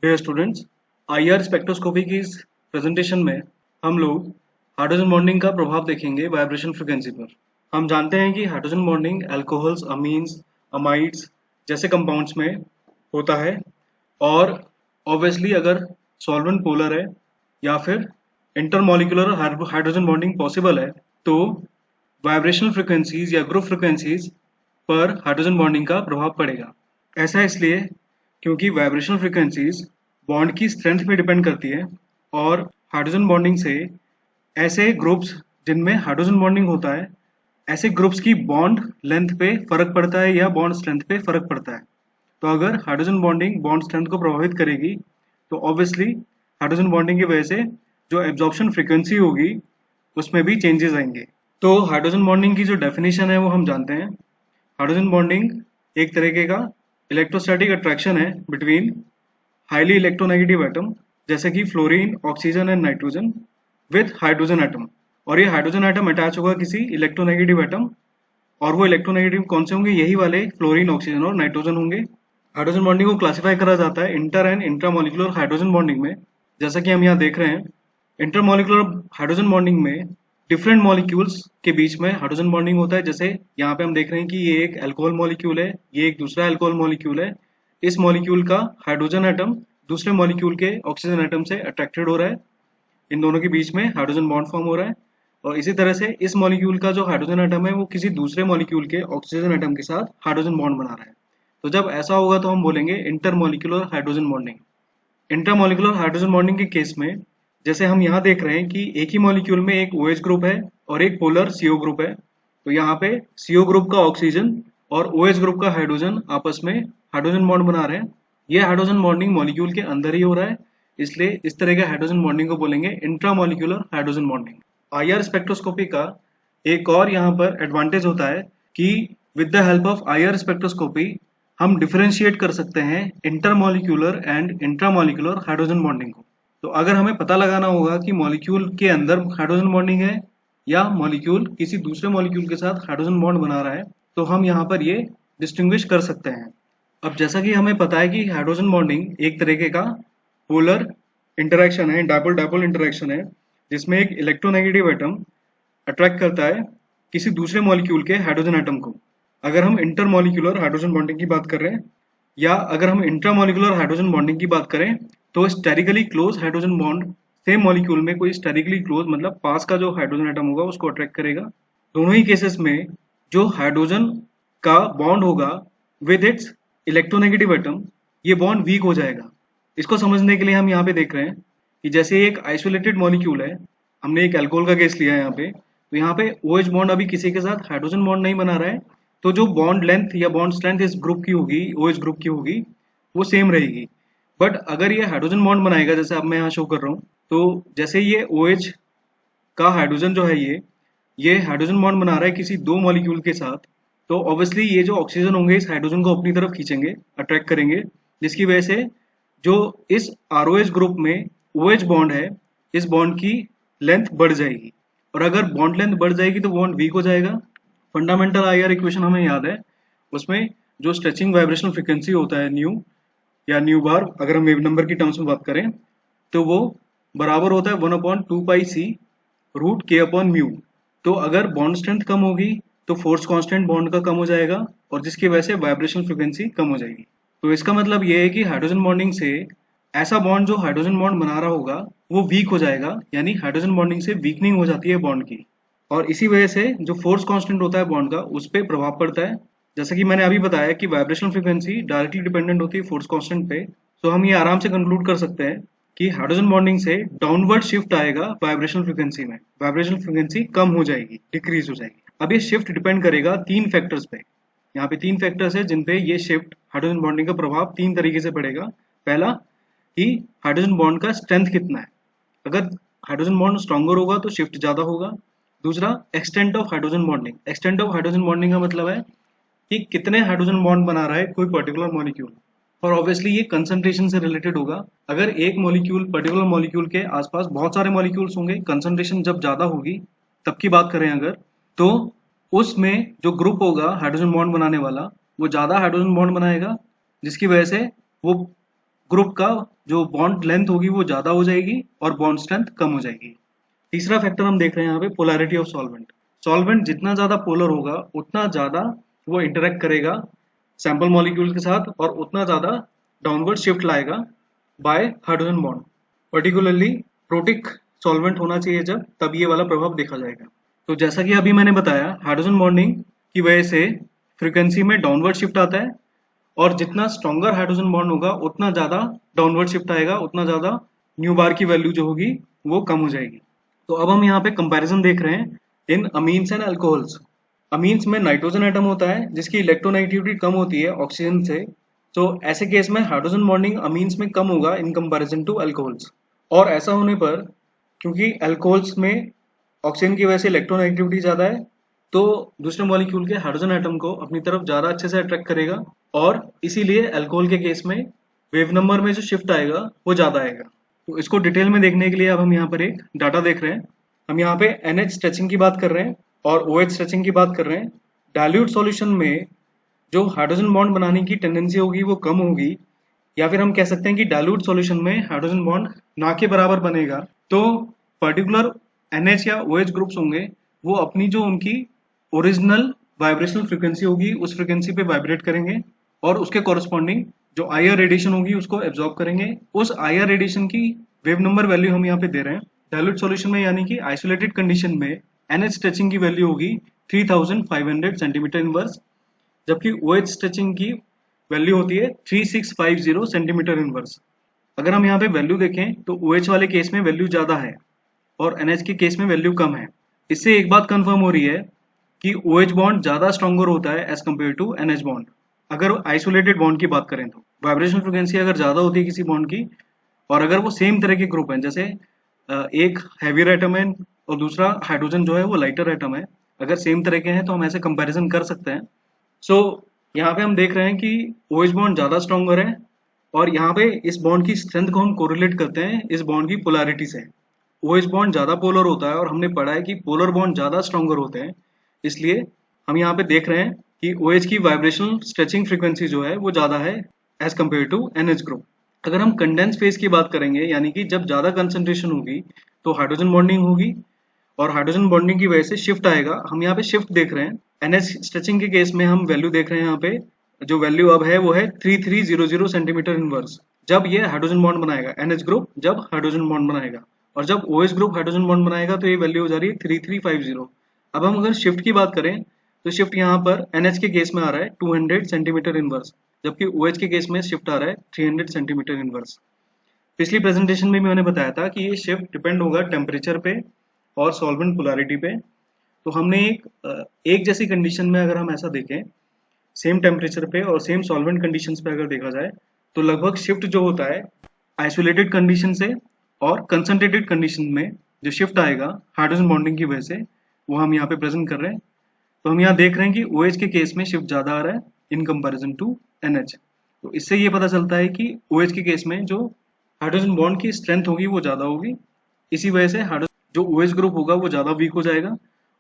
Dear students, IR spectroscopy की इस presentation में हम लोग हाइड्रोजन बॉन्डिंग का प्रभाव देखेंगे वाइब्रेशन फ्रीक्वेंसी पर। हम जानते हैं कि hydrogen bonding alcohols, amines, amides जैसे कंपाउंड्स में होता है और ऑब्वियसली अगर सॉल्वेंट पोलर है या फिर इंटरमॉलिक्यूलर हाइड्रोजन बॉन्डिंग पॉसिबल है तो वाइब्रेशनल फ्रीक्वेंसीज या ग्रुप फ्रीक्वेंसीज पर हाइड्रोजन बॉन्डिंग का प्रभाव पड़ेगा। ऐसा इसलिए क्योंकि वाइब्रेशनल फ्रीक्वेंसीज बॉन्ड की स्ट्रेंथ पे डिपेंड करती है और हाइड्रोजन बॉन्डिंग से ऐसे ग्रुप्स जिनमें हाइड्रोजन बॉन्डिंग होता है, ऐसे ग्रुप्स की बॉन्ड लेंथ पे फर्क पड़ता है या बॉन्ड स्ट्रेंथ पे फर्क पड़ता है। तो अगर हाइड्रोजन बॉन्डिंग बॉन्ड स्ट्रेंथ को प्रभावित करेगी तो ऑब्वियसली हाइड्रोजन बॉन्डिंग की वजह से जो एब्जॉर्प्शन फ्रीक्वेंसी होगी उसमें भी चेंजेस आएंगे। तो हाइड्रोजन बॉन्डिंग की जो डेफिनेशन है वो हम जानते हैं। हाइड्रोजन बॉन्डिंग एक तरीके का इलेक्ट्रोस्टैटिक अट्रैक्शन है बिटवीन हाईली इलेक्ट्रोनेगेटिव एटम जैसे कि fluorine, oxygen and nitrogen with hydrogen atom. और ये हाइड्रोजन एटम अटैच होगा किसी इलेक्ट्रोनेगेटिव एटम, और वो इलेक्ट्रोनेगेटिव कौन से होंगे? यही वाले फ्लोरीन, ऑक्सीजन और नाइट्रोजन होंगे। हाइड्रोजन बॉन्डिंग को क्लासिफाई करा जाता है inter and intramolecular hydrogen bonding में। जैसा कि हम यहाँ देख रहे हैं, इंटरमोलिकुलर हाइड्रोजन बॉन्डिंग में डिफरेंट मॉलिक्यूल्स के बीच में हाइड्रोजन बॉन्डिंग होता है। जैसे यहाँ पे हम देख रहे हैं कि ये एक अल्कोहल मॉलिक्यूल है, ये एक दूसरा अल्कोहल मॉलिक्यूल है। इस मॉलिक्यूल का हाइड्रोजन एटम दूसरे मॉलिक्यूल के ऑक्सीजन एटम से अट्रैक्टेड हो रहा है, इन दोनों के बीच में हाइड्रोजन बॉन्ड फॉर्म हो रहा है। और इसी तरह से इस मॉलिक्यूल का जो हाइड्रोजन एटम है वो किसी दूसरे मॉलिक्यूल के ऑक्सीजन एटम के साथ हाइड्रोजन बॉन्ड बना रहा है। तो जब ऐसा होगा तो हम बोलेंगे intermolecular hydrogen bonding. Intramolecular hydrogen bonding के केस में जैसे हम यहाँ देख रहे हैं कि एक ही मॉलिक्यूल में एक OH ग्रुप है और एक पोलर CO ग्रुप है। तो यहाँ पे CO ग्रुप का ऑक्सीजन और OH ग्रुप का हाइड्रोजन आपस में हाइड्रोजन बॉन्ड बना रहे हैं। ये हाइड्रोजन बॉन्डिंग मॉलिक्यूल के अंदर ही हो रहा है, इसलिए इस तरह के हाइड्रोजन बॉन्डिंग को बोलेंगे intramolecular hydrogen bonding. IR spectroscopy का एक और यहाँ पर एडवांटेज होता है कि with the help of IR spectroscopy हम डिफरेंशिएट कर सकते हैं intermolecular and intramolecular hydrogen bonding को। तो अगर हमें पता लगाना होगा कि मॉलिक्यूल के अंदर हाइड्रोजन बॉन्डिंग है या मॉलिक्यूल किसी दूसरे मॉलिक्यूल के साथ हाइड्रोजन बॉन्ड बना रहा है, तो हम यहाँ पर ये डिस्टिंग्विश कर सकते हैं। अब जैसा कि हमें पता है कि हाइड्रोजन बॉन्डिंग एक तरीके का पोलर इंटरेक्शन है, डायपोल डायपोल इंटरेक्शन है, जिसमें एक इलेक्ट्रोनेगेटिव एटम अट्रैक्ट करता है किसी दूसरे मॉलिक्यूल के हाइड्रोजन एटम को। अगर हम इंटरमॉलिक्यूलर हाइड्रोजन बॉन्डिंग की बात कर रहे हैं या अगर हम इंट्रामॉलिक्यूलर हाइड्रोजन बॉन्डिंग की बात करें तो sterically close hydrogen bond same molecule में कोई स्टेरिकली क्लोज मतलब पास का जो हाइड्रोजन एटम होगा उसको अट्रैक्ट करेगा। दोनों ही केसेस में जो हाइड्रोजन का बॉन्ड होगा विद इट्स इलेक्ट्रोनेगेटिव एटम, ये बॉन्ड वीक हो जाएगा। इसको समझने के लिए हम यहाँ पे देख रहे हैं कि जैसे एक आइसोलेटेड मॉलिक्यूल है, हमने एक अल्कोहल का केस लिया है यहाँ पे, तो यहाँ पे OH बॉन्ड अभी किसी के साथ हाइड्रोजन बॉन्ड नहीं बना रहा है, तो जो बॉन्ड लेंथ या बॉन्ड स्ट्रेंथ इस ग्रुप की होगी, OH ग्रुप की होगी, वो सेम रहेगी। बट अगर ये हाइड्रोजन बॉन्ड बनाएगा, जैसे अब मैं यहाँ शो कर रहा हूँ, तो जैसे ये OH का हाइड्रोजन जो है ये हाइड्रोजन बॉन्ड बना रहा है किसी दो मॉलिक्यूल के साथ, तो ऑब्वियसली ये जो ऑक्सीजन होंगे इस हाइड्रोजन को अपनी तरफ खींचेंगे, अट्रैक्ट करेंगे, जिसकी वजह से जो इस ROH ग्रुप में OH बॉन्ड है, इस बॉन्ड की लेंथ बढ़ जाएगी। और अगर बॉन्ड लेंथ बढ़ जाएगी तो बॉन्ड वीक हो जाएगा। फंडामेंटल आईआर इक्वेशन हमें याद है, उसमें जो स्ट्रेचिंग वाइब्रेशनल फ्रीक्वेंसी होता है न्यू या न्यू बार, अगर हम वेव नंबर की टर्म्स में बात करें तो वो बराबर होता है 1/2πc√k/μ। तो अगर बॉन्ड स्ट्रेंथ कम होगी तो फोर्स कांस्टेंट बॉन्ड का कम हो जाएगा और जिसकी वजह से वाइब्रेशनल फ्रीक्वेंसी कम हो जाएगी। तो इसका मतलब ये है कि हाइड्रोजन बॉन्डिंग से ऐसा बॉन्ड जो हाइड्रोजन बॉन्ड बना रहा होगा वो वीक हो जाएगा, यानी हाइड्रोजन बॉन्डिंग से वीकनिंग हो जाती है बॉन्ड की, और इसी वजह से जो फोर्स कांस्टेंट होता है बॉन्ड का उस पर प्रभाव पड़ता है। जैसा कि मैंने अभी बताया कि वाइब्रेशनल फ्रीक्वेंसी डायरेक्टली डिपेंडेंट होती है फोर्स कांस्टेंट पे, तो हम ये आराम से कंक्लूड कर सकते हैं कि हाइड्रोजन बॉन्डिंग से डाउनवर्ड शिफ्ट आएगा वाइब्रेशनल फ्रीक्वेंसी में, वाइब्रेशनल फ्रीक्वेंसी कम हो जाएगी, डिक्रीज हो जाएगी। अब ये शिफ्ट डिपेंड करेगा तीन फैक्टर्स पे। यहाँ पे तीन फैक्टर्स है जिन पे ये शिफ्ट हाइड्रोजन बॉन्डिंग का प्रभाव तीन तरीके से पड़ेगा। पहला कि हाइड्रोजन बॉन्ड का स्ट्रेंथ कितना है, अगर हाइड्रोजन बॉन्ड स्ट्रॉन्गर होगा तो शिफ्ट ज्यादा होगा। दूसरा, extent of hydrogen bonding. Extent of hydrogen bonding का मतलब है कि कितने हाइड्रोजन बॉन्ड बना रहा है कोई पर्टिकुलर मॉलिक्यूल, और ऑब्वियसली ये कंसंट्रेशन से रिलेटेड होगा। अगर एक मॉलिक्यूल पर्टिकुलर मॉलिक्यूल के आसपास बहुत सारे मॉलिक्यूल्स होंगे, कंसंट्रेशन जब ज्यादा होगी तब की बात करें अगर, तो उसमें जो ग्रुप होगा हाइड्रोजन बॉन्ड बनाने वाला वो ज्यादा हाइड्रोजन बॉन्ड बनाएगा, जिसकी वजह से वो ग्रुप का जो बॉन्ड लेंथ होगी वो ज़्यादा हो जाएगी और बॉन्ड स्ट्रेंथ कम हो जाएगी। तीसरा फैक्टर हम देख रहे हैं यहाँ पे पोलैरिटी ऑफ सॉल्वेंट। सॉल्वेंट जितना ज़्यादा पोलर होगा उतना ज़्यादा वो इंटरेक्ट करेगा सैंपल मॉलिक्यूल के साथ और उतना ज़्यादा डाउनवर्ड शिफ्ट लाएगा bye hydrogen bond. Particularly protic solvent होना चाहिए जब, तब ये वाला प्रभाव देखा जाएगा। तो जैसा कि अभी मैंने बताया, हाइड्रोजन बॉन्डिंग की वजह से फ्रीक्वेंसी में डाउनवर्ड शिफ्ट आता है और जितना स्ट्रॉन्गर हाइड्रोजन बॉन्ड होगा उतना ज़्यादा डाउनवर्ड शिफ्ट आएगा, उतना ज़्यादा न्यू बार की वैल्यू जो होगी वो कम हो जाएगी। तो अब हम यहाँ पे कंपैरिजन देख रहे हैं इन अमीन्स एंड अल्कोहल्स। अमीन्स में नाइट्रोजन एटम होता है जिसकी इलेक्ट्रोनेगेटिविटी कम होती है ऑक्सीजन से, तो ऐसे केस में हाइड्रोजन बॉन्डिंग अमीन्स में कम होगा इन कंपैरिजन टू अल्कोहल्स। और ऐसा होने पर क्योंकि अल्कोहल्स में ऑक्सीजन की वजह से इलेक्ट्रोनेगेटिविटी ज़्यादा है, तो दूसरे मॉलिक्यूल के हाइड्रोजन एटम को अपनी तरफ ज़्यादा अच्छे से अट्रैक्ट करेगा और इसीलिए अल्कोहल के केस में वेव नंबर में जो शिफ्ट आएगा वो ज़्यादा आएगा। तो इसको डिटेल में देखने के लिए अब हम यहाँ पर एक डाटा देख रहे हैं। हम यहाँ पे NH स्ट्रेचिंग की बात कर रहे हैं और OH स्ट्रेचिंग की बात कर रहे हैं। डाइल्यूट सॉल्यूशन में जो हाइड्रोजन बॉन्ड बनाने की टेंडेंसी होगी वो कम होगी, या फिर हम कह सकते हैं कि डाइल्यूट सॉल्यूशन में हाइड्रोजन बॉन्ड ना के बराबर बनेगा। तो पर्टिकुलर NH या OH ग्रुप्स होंगे वो अपनी जो उनकी ओरिजिनल वाइब्रेशनल फ्रीक्वेंसी होगी उस फ्रीक्वेंसी पे वाइब्रेट करेंगे और उसके कॉरस्पॉन्डिंग जो IR रेडिएशन होगी उसको एब्जॉर्ब करेंगे। उस IR रेडिएशन की वेव नंबर वैल्यू हम यहाँ पे दे रहे हैं डाइल्यूट सॉल्यूशन में, यानी कि आइसोलेटेड कंडीशन में NH स्ट्रेचिंग की वैल्यू होगी 3500 सेंटीमीटर इनवर्स, जबकि OH स्ट्रेचिंग की वैल्यू होती है 3650 सेंटीमीटर इनवर्स। अगर हम यहाँ पे वैल्यू देखें तो OH वाले केस में वैल्यू ज़्यादा है और NH के केस में वैल्यू कम है। इससे एक बात कंफर्म हो रही है कि OH बॉन्ड ज़्यादा स्ट्रॉन्गर होता है as compared to NH bond. अगर आइसोलेटेड बॉन्ड की बात करें तो वाइब्रेशन फ्रिक्वेंसी अगर ज़्यादा होती है किसी बॉन्ड की और अगर वो सेम तरह के ग्रुप हैं, जैसे एक हैवियर एटम है और दूसरा हाइड्रोजन जो है वो लाइटर एटम है, अगर सेम तरह के हैं तो हम ऐसे कंपैरिजन कर सकते हैं। सो यहाँ पे हम देख रहे हैं कि OH बॉन्ड ज़्यादा स्ट्रॉन्गर है और यहाँ पे इस बॉन्ड की स्ट्रेंथ को हम कोरिलेट करते हैं इस बॉन्ड की पोलैरिटी से। OH बॉन्ड ज़्यादा पोलर होता है और हमने पढ़ा है कि पोलर बॉन्ड ज़्यादा स्ट्रॉन्गर होते हैं, इसलिए हम यहाँ पे देख रहे हैं कि OH की वाइब्रेशनल स्ट्रेचिंग फ्रीक्वेंसी जो है वो ज़्यादा है as compared to NH group. अगर हम कंडेंस फेज की बात करेंगे, यानी कि जब ज़्यादा कंसंट्रेशन होगी तो हाइड्रोजन बॉन्डिंग होगी और हाइड्रोजन बॉन्डिंग की वजह से शिफ्ट आएगा। हम यहाँ पे शिफ्ट देख रहे हैं। NH स्ट्रेचिंग के केस में हम वैल्यू देख रहे हैं, यहाँ पे जो वैल्यू अब है वो है 3300 सेंटीमीटर इनवर्स जब ये हाइड्रोजन बॉन्ड बनाएगा, NH ग्रुप जब हाइड्रोजन बॉन्ड बनाएगा, और जब OH ग्रुप हाइड्रोजन बॉन्ड बनाएगा तो ये वैल्यू हो जा रही है 3350। अब हम अगर शिफ्ट की बात करें तो शिफ्ट यहाँ पर NH के केस में आ रहा है 200 सेंटीमीटर इनवर्स, जबकि OH के केस में शिफ्ट आ रहा है 300 सेंटीमीटर इनवर्स। पिछली प्रेजेंटेशन में भी मैंने बताया था कि ये शिफ्ट डिपेंड होगा टेम्परेचर पे और सॉल्वेंट पोलैरिटी पे। तो हमने एक जैसी कंडीशन में अगर हम ऐसा देखें, सेम टेम्परेचर पे और सेम सॉल्वेंट कंडीशंस पे अगर देखा जाए तो लगभग शिफ्ट जो होता है आइसोलेटेड कंडीशन से और कंसंट्रेटेड कंडीशन में जो शिफ्ट आएगा हाइड्रोजन बॉन्डिंग की वजह से वो हम यहाँ पे प्रेजेंट कर रहे हैं। तो हम यहाँ देख रहे हैं कि OH के केस में शिफ्ट ज़्यादा आ रहा है इन कंपैरिजन टू NH। तो इससे ये पता चलता है कि OH के केस में जो हाइड्रोजन बॉन्ड की स्ट्रेंथ होगी वो ज़्यादा होगी, इसी वजह से जो OH ग्रुप होगा वो ज़्यादा वीक हो जाएगा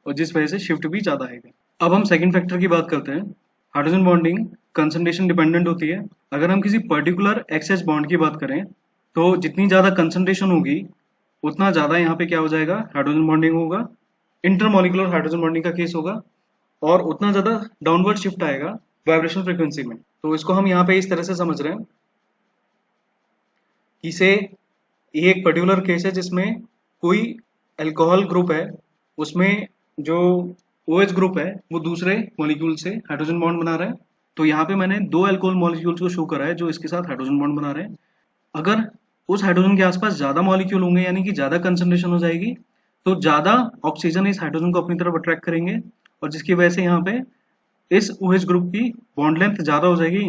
और जिस वजह से शिफ्ट भी ज़्यादा आएगा। अब हम सेकंड फैक्टर की बात करते हैं। हाइड्रोजन बॉन्डिंग कंसंट्रेशन डिपेंडेंट होती है। अगर हम किसी पर्टिकुलर XH बॉन्ड की बात करें तो जितनी ज़्यादा कंसंट्रेशन होगी उतना ज़्यादा यहाँ पे क्या हो जाएगा, हाइड्रोजन बॉन्डिंग होगा, इंटरमॉलिकुलर हाइड्रोजन बॉन्डिंग का केस होगा और उतना ज़्यादा डाउनवर्ड शिफ्ट आएगा वाइब्रेशन फ्रिक्वेंसी में। तो इसको हम यहाँ पे इस तरह से समझ रहे हैं कि से ये एक पर्टिकुलर केस है जिसमें कोई अल्कोहल ग्रुप है, उसमें जो OH ग्रुप है वो दूसरे मॉलिक्यूल से हाइड्रोजन बॉन्ड बना रहा है। तो यहाँ पे मैंने दो अल्कोहल मॉलिक्यूल्स को शो करा है जो इसके साथ हाइड्रोजन बॉन्ड बना रहे हैं। अगर उस हाइड्रोजन के आसपास ज़्यादा मॉलिक्यूल होंगे, यानी कि ज़्यादा कंसंट्रेशन हो जाएगी, तो ज़्यादा ऑक्सीजन इस हाइड्रोजन को अपनी तरफ अट्रैक्ट करेंगे और जिसकी वजह से यहाँ पे इस OH ग्रुप की बॉन्ड लेंथ ज़्यादा हो जाएगी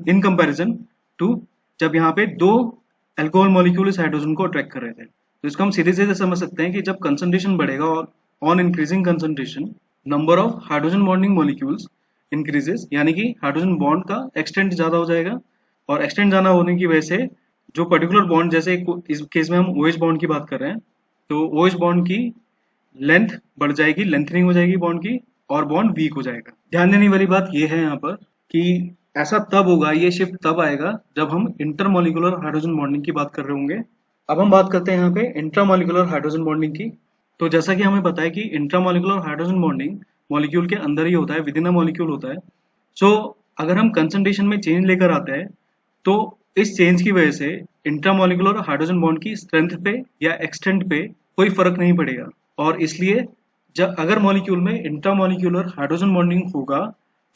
इन कंपैरिजन टू जब यहाँ पे दो अल्कोहल मॉलिक्यूल इस हाइड्रोजन को अट्रैक्ट कर रहे थे। तो इसको हम सीधे सीधे समझ सकते हैं कि जब कंसंट्रेशन बढ़ेगा और on increasing concentration number of hydrogen bonding molecules increases, यानी कि हाइड्रोजन बॉन्ड का एक्सटेंट ज़्यादा हो जाएगा और एक्सटेंट ज़्यादा होने की वजह से जो पर्टिकुलर बॉन्ड, जैसे इस केस में हम OH बॉन्ड की बात कर रहे हैं, तो OH बॉन्ड की लेंथ बढ़ जाएगी, लेंथनिंग हो जाएगी बॉन्ड की और बॉन्ड वीक हो जाएगा। ध्यान देने वाली बात यह है यहाँ पर कि ऐसा तब होगा, ये शिफ्ट तब आएगा जब हम इंटरमॉलिक्यूलर हाइड्रोजन बॉन्डिंग की बात कर रहे होंगे। अब हम बात करते हैं यहाँ पे इंट्रामॉलिक्यूलर हाइड्रोजन बॉन्डिंग की। तो जैसा कि हमें पता है कि इंट्रामॉलिक्यूलर हाइड्रोजन बॉन्डिंग मॉलिक्यूल के अंदर ही होता है, विद इन अ मॉलिक्यूल होता है। सो अगर हम कंसंट्रेशन में चेंज लेकर आते हैं तो इस चेंज की वजह से इंट्रामॉलिक्यूलर हाइड्रोजन बॉन्ड की स्ट्रेंथ पे या एक्सटेंट पे कोई फर्क नहीं पड़ेगा। और इसलिए जब अगर मॉलिक्यूल में इंट्रामॉलिक्यूलर हाइड्रोजन बॉन्डिंग होगा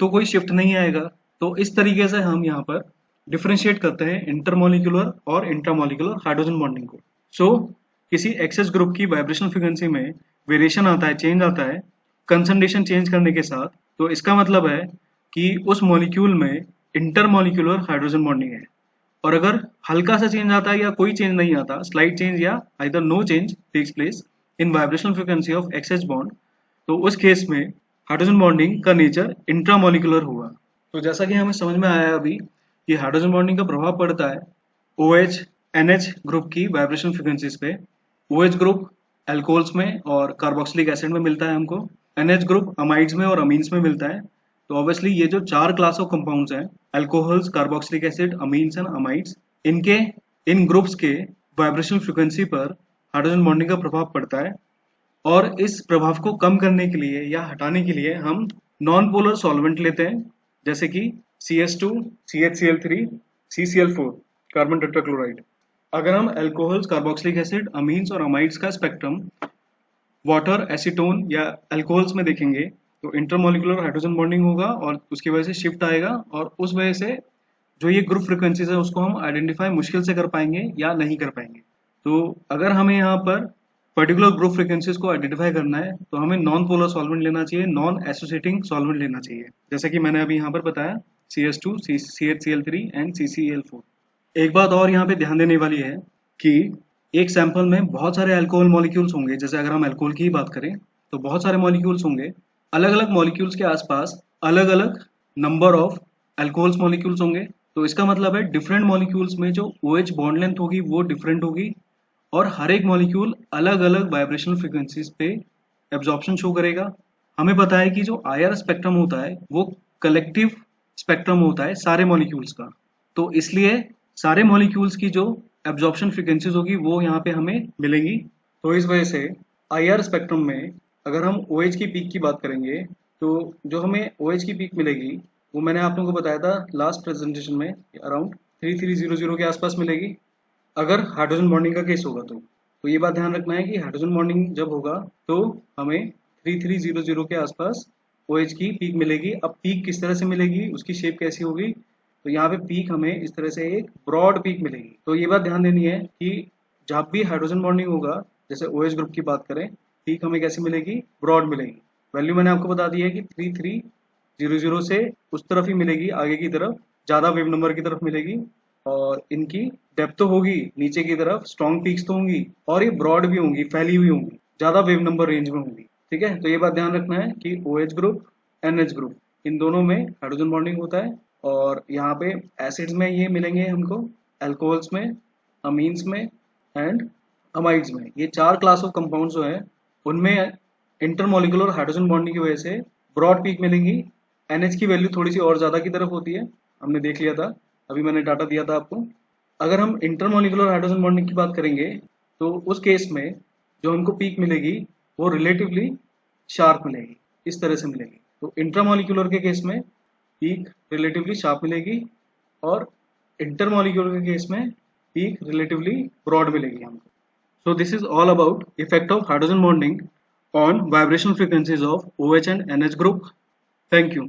तो कोई शिफ्ट नहीं आएगा। तो इस तरीके से हम यहाँ पर डिफरेंशिएट करते हैं इंटरमॉलिक्यूलर और इंट्रामॉलिक्यूलर हाइड्रोजन बॉन्डिंग को। सो किसी एक्सेस ग्रुप की वाइब्रेशनल फ्रीक्वेंसी में वेरिएशन आता है, चेंज आता है कंसंट्रेशन चेंज करने के साथ। तो इसका मतलब है कि उस मॉलिक्यूल में इंटरमॉलिक्यूलर हाइड्रोजन बॉन्डिंग है। और अगर हल्का सा चेंज आता है या कोई चेंज नहीं आता, स्लाइट चेंज या either no change takes place in vibrational frequency of excess bond, तो उस केस में हाइड्रोजन बॉन्डिंग का नेचर इंट्रामॉलिक्यूलर हुआ। तो जैसा कि हमें समझ में आया अभी कि हाइड्रोजन बॉन्डिंग का प्रभाव पड़ता है OH NH ग्रुप की वाइब्रेशन फ्रीक्वेंसीज पे। OH ग्रुप एल्कोहल्स में और कार्बोक्सिलिक एसिड में मिलता है हमको, NH ग्रुप अमाइड्स में और अमीन्स में मिलता है। तो ऑब्वियसली ये जो 4 क्लास ऑफ कंपाउंड्स हैं, alcohols, carboxylic acid, amines and amides, इनके इन ग्रुप्स के वाइब्रेशनल फ्रीक्वेंसी पर हाइड्रोजन बॉन्डिंग का प्रभाव पड़ता है। और इस प्रभाव को कम करने के लिए या हटाने के लिए हम नॉन पोलर सॉल्वेंट लेते हैं, जैसे कि CS2, CHCl3, CCl4, carbon tetrachloride. अगर हम अल्कोहल्स, कार्बोक्सिलिक एसिड, अमीन्स और अमाइड्स का स्पेक्ट्रम वाटर, एसीटोन या अल्कोहल्स में देखेंगे तो इंटरमॉलिक्यूलर हाइड्रोजन बॉन्डिंग होगा और उसकी वजह से शिफ्ट आएगा। और उस वजह से जो ये ग्रुप फ्रीक्वेंसीज है उसको हम आइडेंटिफाई मुश्किल से कर पाएंगे या नहीं कर पाएंगे। तो अगर हमें यहाँ पर पर्टिकुलर ग्रुप फ्रीक्वेंसीज को आइडेंटिफाई करना है तो हमें नॉन पोलर सॉल्वेंट लेना चाहिए, नॉन एसोसिएटिंग सॉल्वेंट लेना चाहिए, जैसे कि मैंने अभी यहाँ पर बताया CS2, CHCl3 एंड CCl4। एक बात और यहाँ पे ध्यान देने वाली है कि एक सैंपल में बहुत सारे अल्कोहल मॉलिक्यूल्स होंगे। जैसे अगर हम अल्कोहल की ही बात करें तो बहुत सारे मॉलिक्यूल्स होंगे, अलग अलग मॉलिक्यूल्स के आसपास अलग अलग नंबर ऑफ अल्कोहल्स मॉलिक्यूल्स होंगे। तो इसका मतलब है डिफरेंट मॉलिक्यूल्स में जो OH बॉन्ड लेंथ होगी वो डिफरेंट होगी और हर एक मॉलिक्यूल अलग अलग वाइब्रेशनल फ्रीक्वेंसीज पे एब्जॉर्प्शन शो करेगा। हमें पता है कि जो IR स्पेक्ट्रम होता है वो कलेक्टिव स्पेक्ट्रम होता है सारे मॉलिक्यूल्स का। तो इसलिए सारे मॉलिक्यूल्स की जो एब्जॉर्प्शन फ्रीक्वेंसीज होगी वो यहाँ पे हमें मिलेंगी। तो इस वजह से IR स्पेक्ट्रम में अगर हम OH की पीक की बात करेंगे तो जो हमें OH की पीक मिलेगी वो मैंने आप लोगों को बताया था लास्ट प्रेजेंटेशन में, अराउंड 3300 के आसपास मिलेगी अगर हाइड्रोजन बॉन्डिंग का केस होगा। तो ये बात ध्यान रखना है कि हाइड्रोजन बॉन्डिंग जब होगा तो हमें 3300 के आसपास OH की पीक मिलेगी। अब पीक किस तरह से मिलेगी, उसकी शेप कैसी होगी, तो यहाँ पे पीक हमें इस तरह से एक ब्रॉड पीक मिलेगी। तो ये बात ध्यान देनी है कि जब भी हाइड्रोजन बॉन्डिंग होगा, जैसे OH ग्रुप की बात करें, पीक हमें कैसी मिलेगी, ब्रॉड मिलेगी। वैल्यू मैंने आपको बता दी है कि 3300 से उस तरफ ही मिलेगी, आगे की तरफ ज्यादा वेव नंबर की तरफ मिलेगी। और इनकी डेप्थ तो होगी नीचे की तरफ, स्ट्रॉन्ग पीक्स तो होंगी और ये ब्रॉड भी होंगी, फैली हुई होंगी, ज्यादा वेव नंबर रेंज में होंगी। ठीक है, तो ये बात ध्यान रखना है कि OH ग्रुप, NH ग्रुप, इन दोनों में हाइड्रोजन बॉन्डिंग होता है। और यहाँ पे एसिड्स में ये मिलेंगे हमको, अल्कोहल्स में, अमीन्स में एंड अमाइड्स में। ये 4 क्लास ऑफ कंपाउंड्स जो है उनमें इंटरमॉलिक्यूलर हाइड्रोजन बॉन्डिंग की वजह से ब्रॉड पीक मिलेंगी। NH की वैल्यू थोड़ी सी और ज्यादा की तरफ होती है, हमने देख लिया था, अभी मैंने डाटा दिया था आपको। अगर हम इंटरमॉलिक्यूलर हाइड्रोजन बॉन्डिंग की बात करेंगे तो उस केस में जो हमको पीक मिलेगी वो रिलेटिवली शार्प मिलेगी, इस तरह से मिलेगी। तो इंट्रामॉलिक्यूलर के केस में पीक रिलेटिवली शार्प मिलेगी और इंटरमॉलिक्यूलर के केस में पीक रिलेटिवली ब्रॉड मिलेगी हमको। So this is all about effect of hydrogen bonding on vibrational frequencies of OH and NH group. Thank you.